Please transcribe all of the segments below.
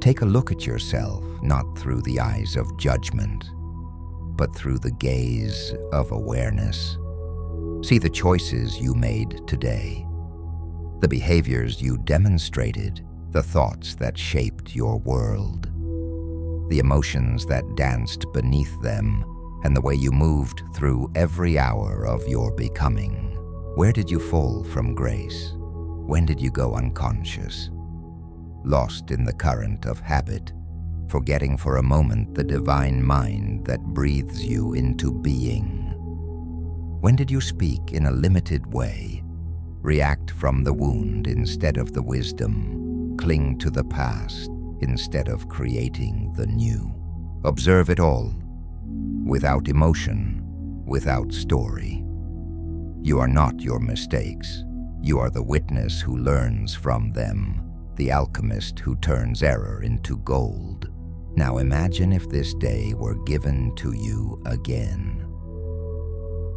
Take a look at yourself, not through the eyes of judgment, but through the gaze of awareness. See the choices you made today, the behaviors you demonstrated, the thoughts that shaped your world, the emotions that danced beneath them, and the way you moved through every hour of your becoming. Where did you fall from grace? When did you go unconscious? Lost in the current of habit, forgetting for a moment the divine mind that breathes you into being. When did you speak in a limited way, react from the wound instead of the wisdom, cling to the past instead of creating the new? Observe it all, without emotion, without story. You are not your mistakes. You are the witness who learns from them, the alchemist who turns error into gold. Now imagine if this day were given to you again.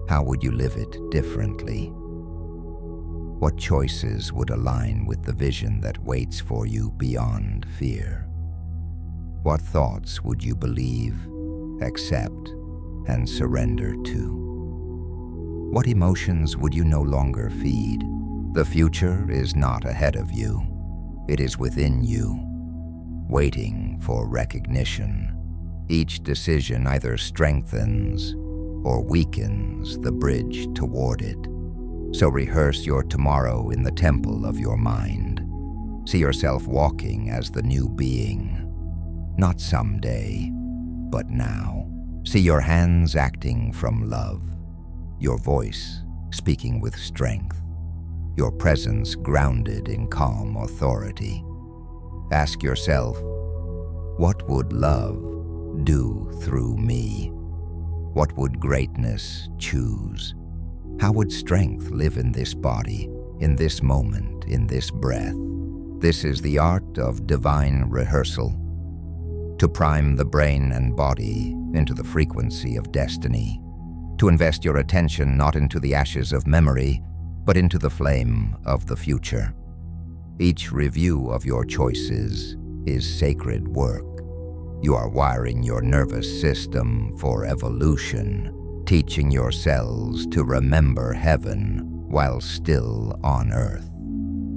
How would you live it differently? What choices would align with the vision that waits for you beyond fear? What thoughts would you believe, accept, and surrender to? What emotions would you no longer feed? The future is not ahead of you. It is within you, waiting for recognition. Each decision either strengthens or weakens the bridge toward it. So rehearse your tomorrow in the temple of your mind. See yourself walking as the new being, not someday, but now. See your hands acting from love, your voice speaking with strength, your presence grounded in calm authority. Ask yourself, what would love do through me? What would greatness choose? How would strength live in this body, in this moment, in this breath? This is the art of divine rehearsal, to prime the brain and body into the frequency of destiny, to invest your attention not into the ashes of memory, but into the flame of the future. Each review of your choices is sacred work. You are wiring your nervous system for evolution, teaching your cells to remember heaven while still on earth.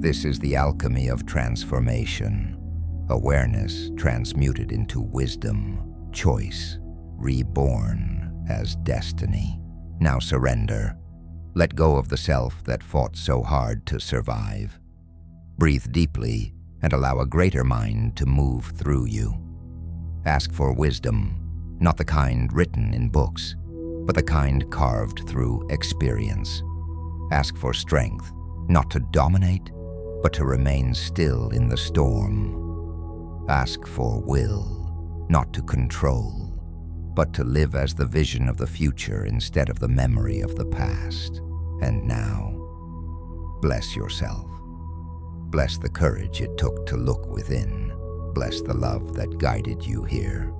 This is the alchemy of transformation, awareness transmuted into wisdom, choice reborn as destiny. Now surrender. Let go of the self that fought so hard to survive. Breathe deeply and allow a greater mind to move through you. Ask for wisdom, not the kind written in books, but the kind carved through experience. Ask for strength, not to dominate, but to remain still in the storm. Ask for will, not to control, but to live as the vision of the future instead of the memory of the past. And now, bless yourself. Bless the courage it took to look within. Bless the love that guided you here.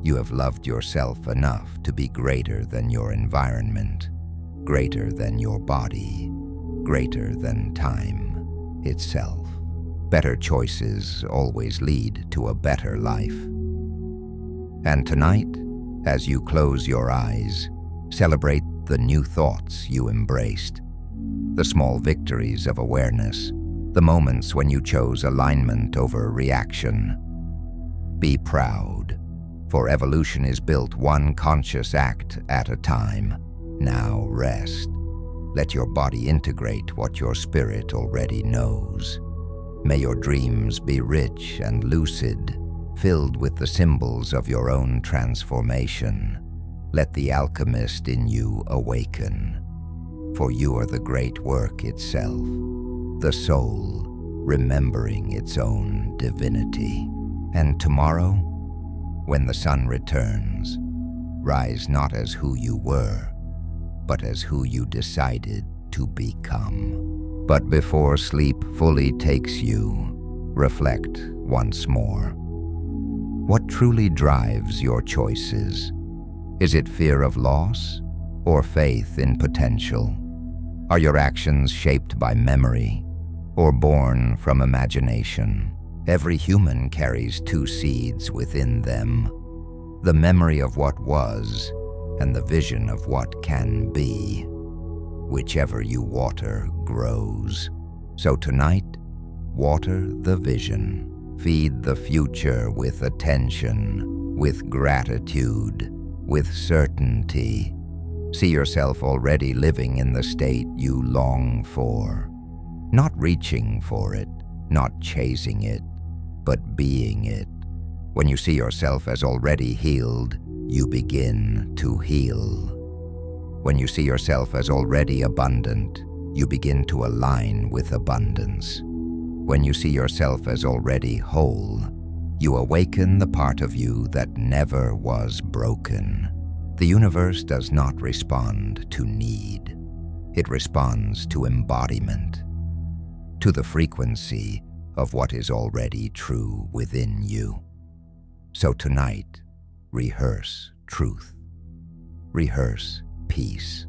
You have loved yourself enough to be greater than your environment, greater than your body, greater than time itself. Better choices always lead to a better life. And tonight, as you close your eyes, celebrate the new thoughts you embraced, the small victories of awareness, the moments when you chose alignment over reaction. Be proud, for evolution is built one conscious act at a time. Now rest. Let your body integrate what your spirit already knows. May your dreams be rich and lucid, filled with the symbols of your own transformation. Let the alchemist in you awaken, for you are the great work itself, the soul remembering its own divinity. And tomorrow, when the sun returns, rise not as who you were, but as who you decided to become. But before sleep fully takes you, reflect once more. What truly drives your choices? Is it fear of loss or faith in potential? Are your actions shaped by memory or born from imagination? Every human carries two seeds within them, the memory of what was and the vision of what can be. Whichever you water grows. So tonight, water the vision. Feed the future with attention, with gratitude, with certainty. See yourself already living in the state you long for. Not reaching for it, not chasing it, but being it. When you see yourself as already healed, you begin to heal. When you see yourself as already abundant, you begin to align with abundance. When you see yourself as already whole, you awaken the part of you that never was broken. The universe does not respond to need. It responds to embodiment, to the frequency of what is already true within you. So tonight, rehearse truth. Rehearse peace.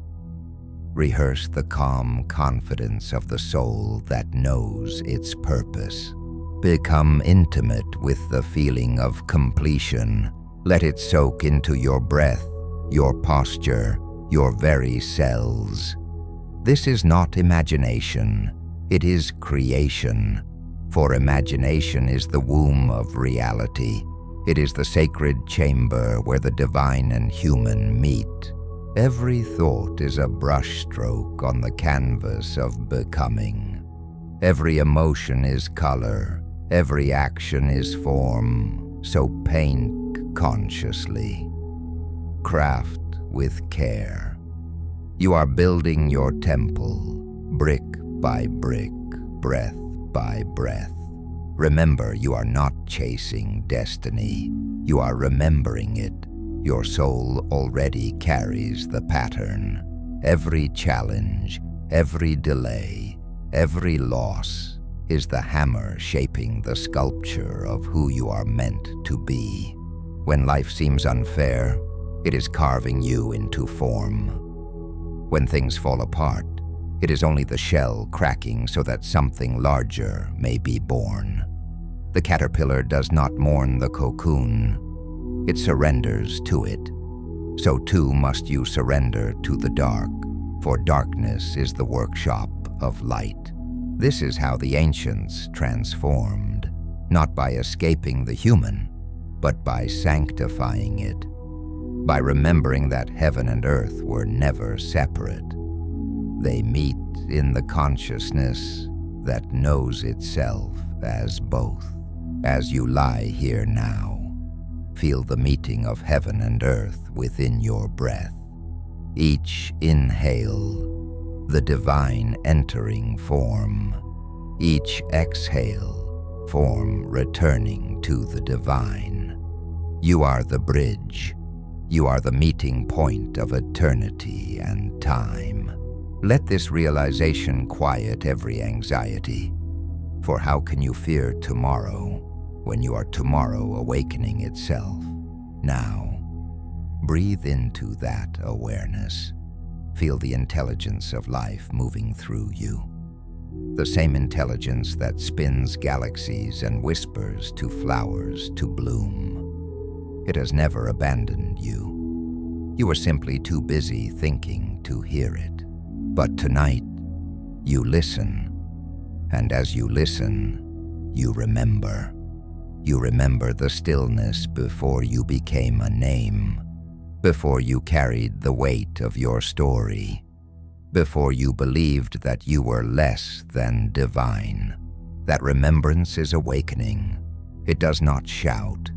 Rehearse the calm confidence of the soul that knows its purpose. Become intimate with the feeling of completion. Let it soak into your breath, your posture, your very cells. This is not imagination, it is creation. For imagination is the womb of reality. It is the sacred chamber where the divine and human meet. Every thought is a brushstroke on the canvas of becoming. Every emotion is color. Every action is form. So paint consciously. Craft with care. You are building your temple, brick by brick, breath by breath. Remember, you are not chasing destiny. You are remembering it. Your soul already carries the pattern. Every challenge, every delay, every loss is the hammer shaping the sculpture of who you are meant to be. When life seems unfair, it is carving you into form. When things fall apart, it is only the shell cracking so that something larger may be born. The caterpillar does not mourn the cocoon. It surrenders to it. So too must you surrender to the dark, for darkness is the workshop of light. This is how the ancients transformed, not by escaping the human, but by sanctifying it, by remembering that heaven and earth were never separate. They meet in the consciousness that knows itself as both. As you lie here now, feel the meeting of heaven and earth within your breath. Each inhale, the divine entering form. Each exhale, form returning to the divine. You are the bridge. You are the meeting point of eternity and time. Let this realization quiet every anxiety. For how can you fear tomorrow when you are tomorrow awakening itself? Now, breathe into that awareness. Feel the intelligence of life moving through you. The same intelligence that spins galaxies and whispers to flowers to bloom. It has never abandoned you. You were simply too busy thinking to hear it. But tonight, you listen. And as you listen, you remember. You remember the stillness before you became a name, before you carried the weight of your story, before you believed that you were less than divine. That remembrance is awakening. It does not shout.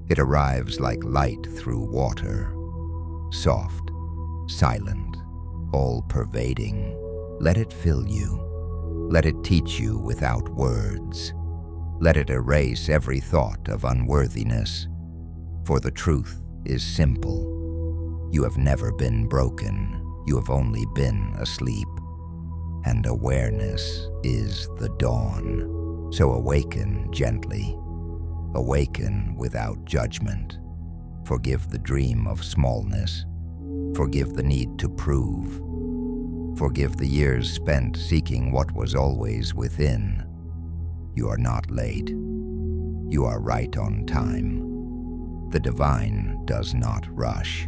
It arrives like light through water, soft, silent, all-pervading. Let it fill you. Let it teach you without words. Let it erase every thought of unworthiness. For the truth is simple. You have never been broken. You have only been asleep. And awareness is the dawn. So awaken gently. Awaken without judgment. Forgive the dream of smallness. Forgive the need to prove. Forgive the years spent seeking what was always within. You are not late. you are right on time. The divine does not rush.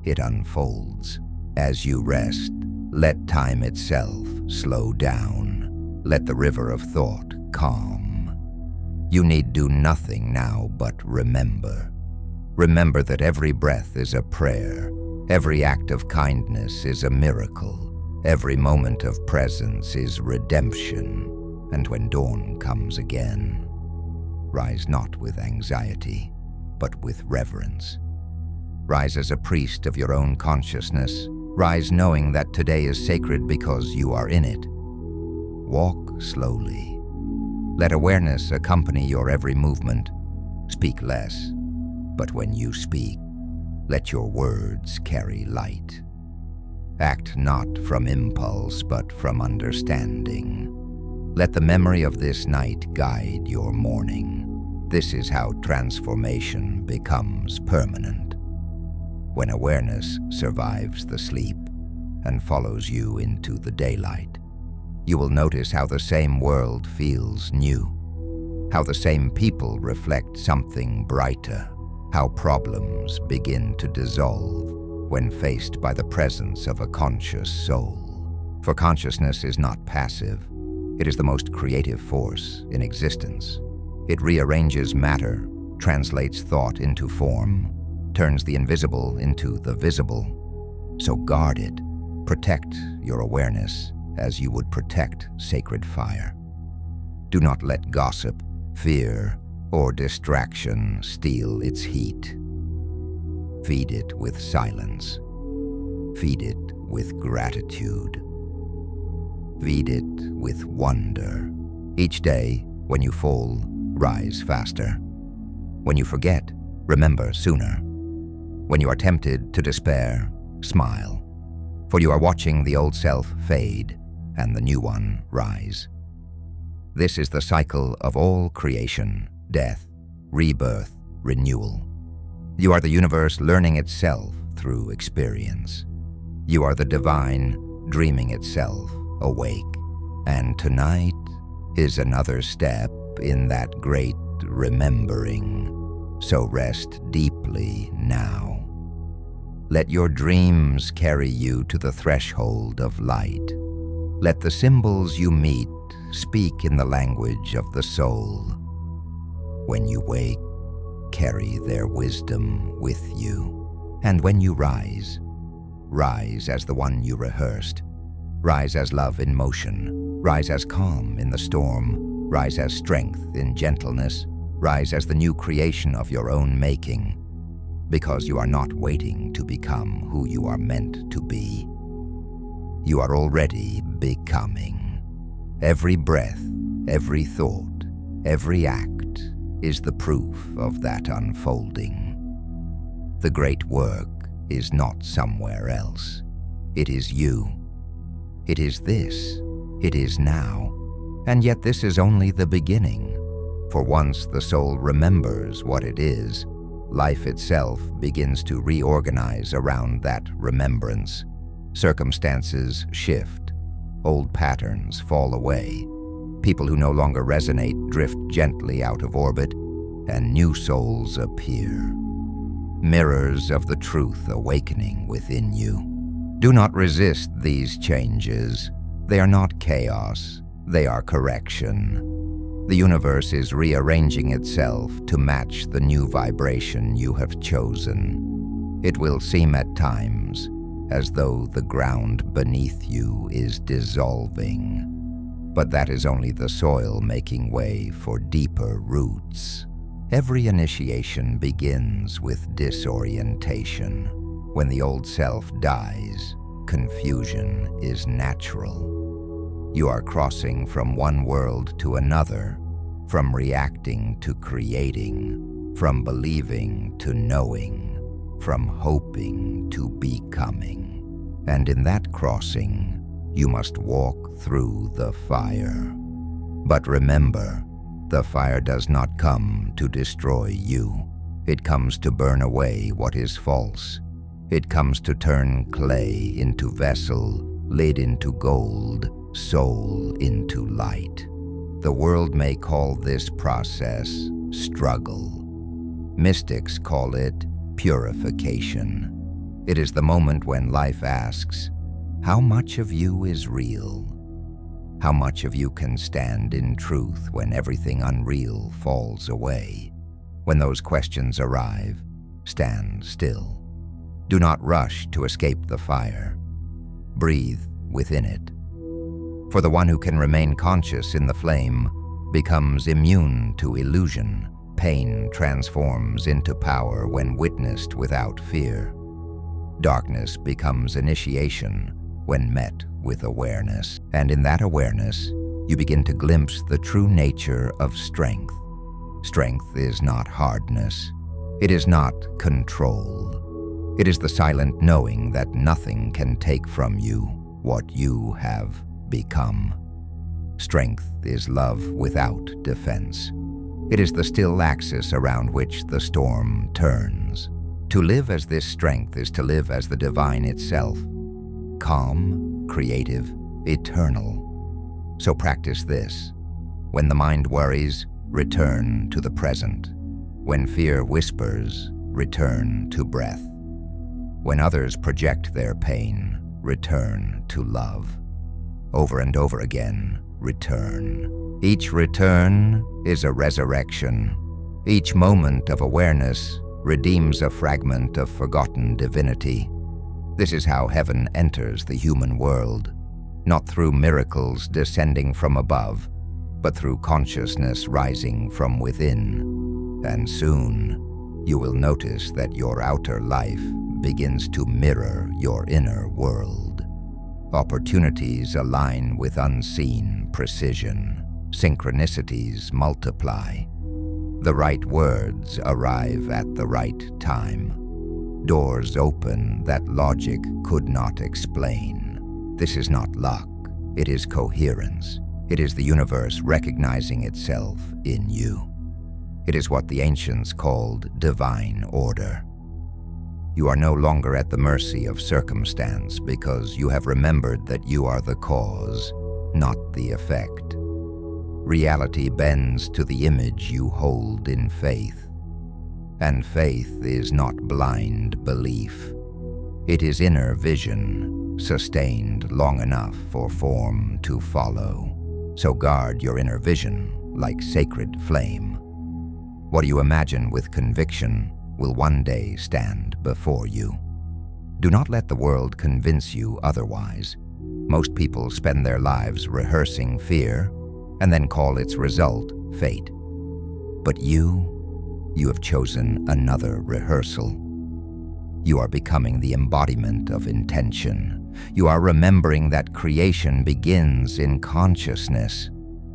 It unfolds. As you rest, let time itself slow down. Let the river of thought calm. You need do nothing now but remember. Remember that every breath is a prayer. Every act of kindness is a miracle. Every moment of presence is redemption. And when dawn comes again, rise not with anxiety, but with reverence. Rise as a priest of your own consciousness. Rise knowing that today is sacred because you are in it. Walk slowly. Let awareness accompany your every movement. Speak less, but when you speak, let your words carry light. Act not from impulse, but from understanding. Let the memory of this night guide your morning. This is how transformation becomes permanent. When awareness survives the sleep and follows you into the daylight, you will notice how the same world feels new, how the same people reflect something brighter, how problems begin to dissolve when faced by the presence of a conscious soul. For consciousness is not passive. It is the most creative force in existence. It rearranges matter, translates thought into form, turns the invisible into the visible. So guard it. Protect your awareness as you would protect sacred fire. Do not let gossip, fear, or distraction steal its heat. Feed it with silence. Feed it with gratitude. Feed it with wonder. Each day, when you fall, rise faster. When you forget, remember sooner. When you are tempted to despair, smile. For you are watching the old self fade and the new one rise. This is the cycle of all creation, death, rebirth, renewal. You are the universe learning itself through experience. You are the divine dreaming itself awake. And tonight is another step in that great remembering. So rest deeply now. Let your dreams carry you to the threshold of light. Let the symbols you meet speak in the language of the soul. When you wake, carry their wisdom with you. And when you rise, rise as the one you rehearsed. Rise as love in motion. Rise as calm in the storm. Rise as strength in gentleness. Rise as the new creation of your own making. Because you are not waiting to become who you are meant to be. You are already becoming. Every breath, every thought, every act is the proof of that unfolding. The great work is not somewhere else. It is you. It is this. It is now. And yet this is only the beginning. For once the soul remembers what it is, life itself begins to reorganize around that remembrance. Circumstances shift. Old patterns fall away. People who no longer resonate drift gently out of orbit, and new souls appear. Mirrors of the truth awakening within you. Do not resist these changes. They are not chaos. They are correction. The universe is rearranging itself to match the new vibration you have chosen. It will seem at times as though the ground beneath you is dissolving, but that is only the soil making way for deeper roots. Every initiation begins with disorientation. When the old self dies, confusion is natural. You are crossing from one world to another, from reacting to creating, from believing to knowing, from hoping to becoming. And in that crossing, you must walk through the fire. But remember, the fire does not come to destroy you. It comes to burn away what is false. It comes to turn clay into vessel, lid into gold, soul into light. The world may call this process struggle. Mystics call it purification. It is the moment when life asks, how much of you is real? How much of you can stand in truth when everything unreal falls away? When those questions arrive, stand still. Do not rush to escape the fire. Breathe within it. For the one who can remain conscious in the flame becomes immune to illusion. Pain transforms into power when witnessed without fear. Darkness becomes initiation when met with awareness. And in that awareness, you begin to glimpse the true nature of strength. Strength is not hardness. It is not control. It is the silent knowing that nothing can take from you what you have become. Strength is love without defense. It is the still axis around which the storm turns. To live as this strength is to live as the divine itself, calm, creative, eternal. So practice this. When the mind worries, return to the present. When fear whispers, return to breath. When others project their pain, return to love. Over and over again, return. Each return is a resurrection. Each moment of awareness redeems a fragment of forgotten divinity. This is how heaven enters the human world, not through miracles descending from above, but through consciousness rising from within. And soon, you will notice that your outer life begins to mirror your inner world. Opportunities align with unseen precision. Synchronicities multiply. The right words arrive at the right time. Doors open that logic could not explain. This is not luck. It is coherence. It is the universe recognizing itself in you. It is what the ancients called divine order. You are no longer at the mercy of circumstance because you have remembered that you are the cause, not the effect. Reality bends to the image you hold in faith. And faith is not blind belief. It is inner vision, sustained long enough for form to follow. So guard your inner vision like sacred flame. What you imagine with conviction will one day stand before you. Do not let the world convince you otherwise. Most people spend their lives rehearsing fear and then call its result fate. But you have chosen another rehearsal. You are becoming the embodiment of intention. You are remembering that creation begins in consciousness.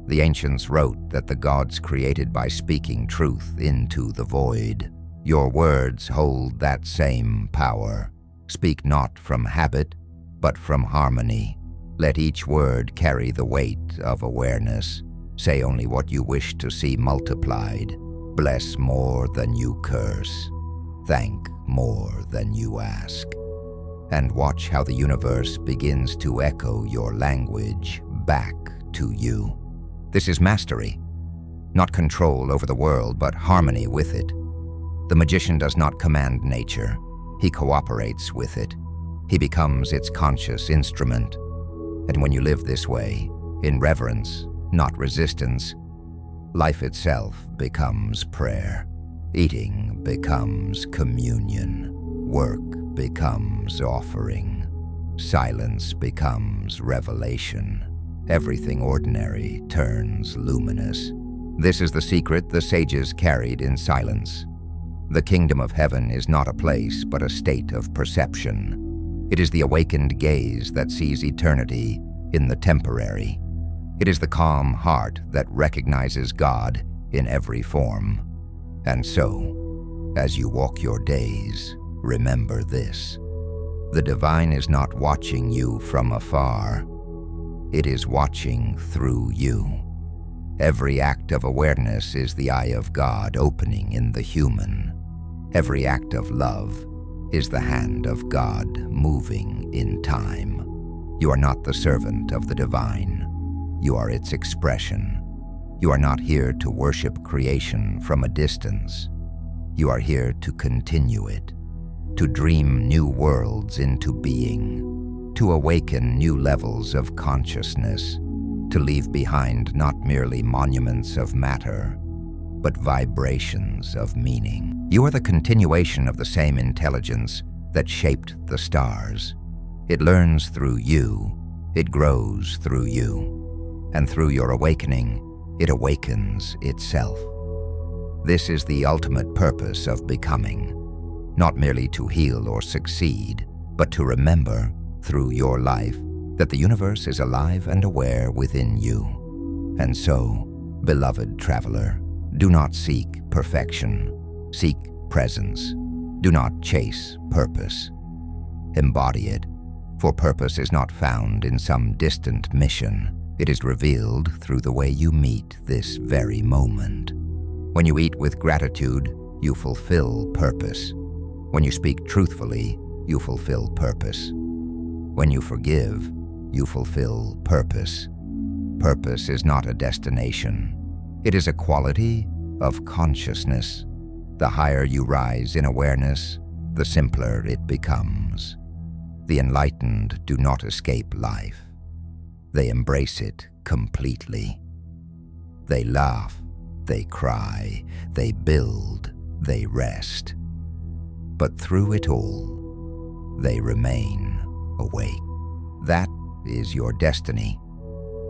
The ancients wrote that the gods created by speaking truth into the void. Your words hold that same power. Speak not from habit, but from harmony. Let each word carry the weight of awareness. Say only what you wish to see multiplied. Bless more than you curse. Thank more than you ask. And watch how the universe begins to echo your language back to you. This is mastery. Not control over the world, but harmony with it. The magician does not command nature. He cooperates with it. He becomes its conscious instrument. And when you live this way, in reverence, not resistance, life itself becomes prayer. Eating becomes communion. Work becomes offering. Silence becomes revelation. Everything ordinary turns luminous. This is the secret the sages carried in silence. The kingdom of heaven is not a place, but a state of perception. It is the awakened gaze that sees eternity in the temporary. It is the calm heart that recognizes God in every form. And so, as you walk your days, remember this. The divine is not watching you from afar. It is watching through you. Every act of awareness is the eye of God opening in the human. Every act of love is the hand of God moving in time. You are not the servant of the divine. You are its expression. You are not here to worship creation from a distance. You are here to continue it, to dream new worlds into being, to awaken new levels of consciousness, to leave behind not merely monuments of matter, but vibrations of meaning. You are the continuation of the same intelligence that shaped the stars. It learns through you, it grows through you, and through your awakening, it awakens itself. This is the ultimate purpose of becoming, not merely to heal or succeed, but to remember, through your life, that the universe is alive and aware within you. And so, beloved traveler, do not seek perfection, seek presence. Do not chase purpose. Embody it, for purpose is not found in some distant mission. It is revealed through the way you meet this very moment. When you eat with gratitude, you fulfill purpose. When you speak truthfully, you fulfill purpose. When you forgive, you fulfill purpose. Purpose is not a destination. It is a quality of consciousness. The higher you rise in awareness, the simpler it becomes. The enlightened do not escape life. They embrace it completely. They laugh, they cry, they build, they rest. But through it all, they remain awake. That is your destiny,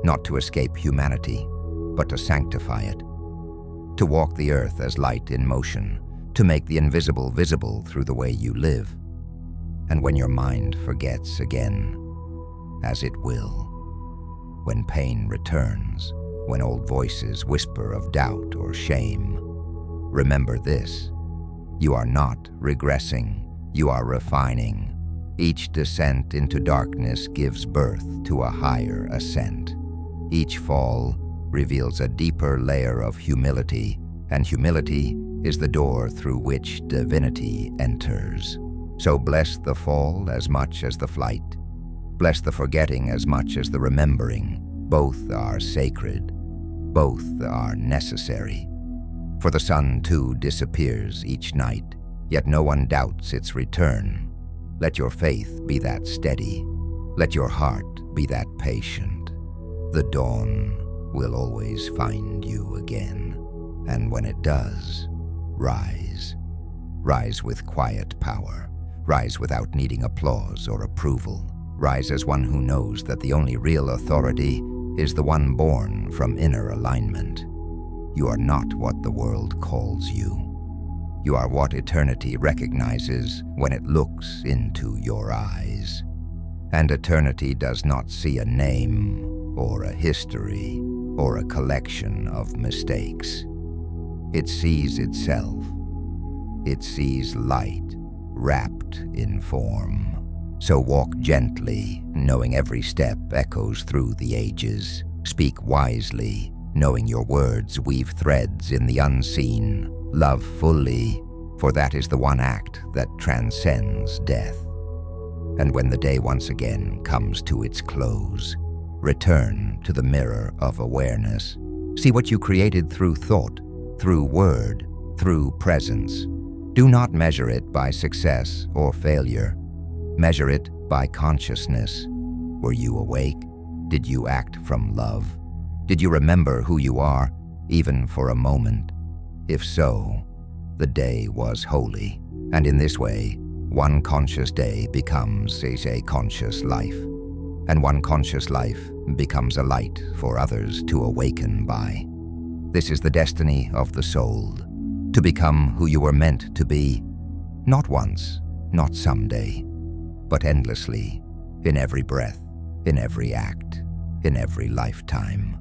not to escape humanity, but to sanctify it, to walk the earth as light in motion, to make the invisible visible through the way you live. And when your mind forgets again, as it will, when pain returns, when old voices whisper of doubt or shame, remember this: you are not regressing, you are refining. Each descent into darkness gives birth to a higher ascent. Each fall reveals a deeper layer of humility, and humility is the door through which divinity enters. So bless the fall as much as the flight. Bless the forgetting as much as the remembering. Both are sacred. Both are necessary. For the sun too disappears each night, yet no one doubts its return. Let your faith be that steady. Let your heart be that patient. The dawn will always find you again. And when it does, rise. Rise with quiet power. Rise without needing applause or approval. Rise as one who knows that the only real authority is the one born from inner alignment. You are not what the world calls you. You are what eternity recognizes when it looks into your eyes. And eternity does not see a name or a history or a collection of mistakes. It sees itself. It sees light wrapped in form. So walk gently, knowing every step echoes through the ages. Speak wisely, knowing your words weave threads in the unseen. Love fully, for that is the one act that transcends death. And when the day once again comes to its close, return to the mirror of awareness. See what you created through thought, through word, through presence. Do not measure it by success or failure. Measure it by consciousness. Were you awake? Did you act from love? Did you remember who you are, even for a moment? If so, the day was holy. And in this way, one conscious day becomes a conscious life. And one conscious life becomes a light for others to awaken by. This is the destiny of the soul, to become who you were meant to be, not once, not someday, but endlessly, in every breath, in every act, in every lifetime.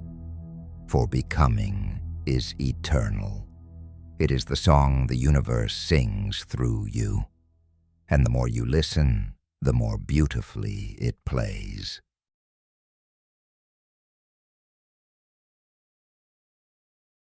For becoming is eternal. It is the song the universe sings through you, and the more you listen, the more beautifully it plays.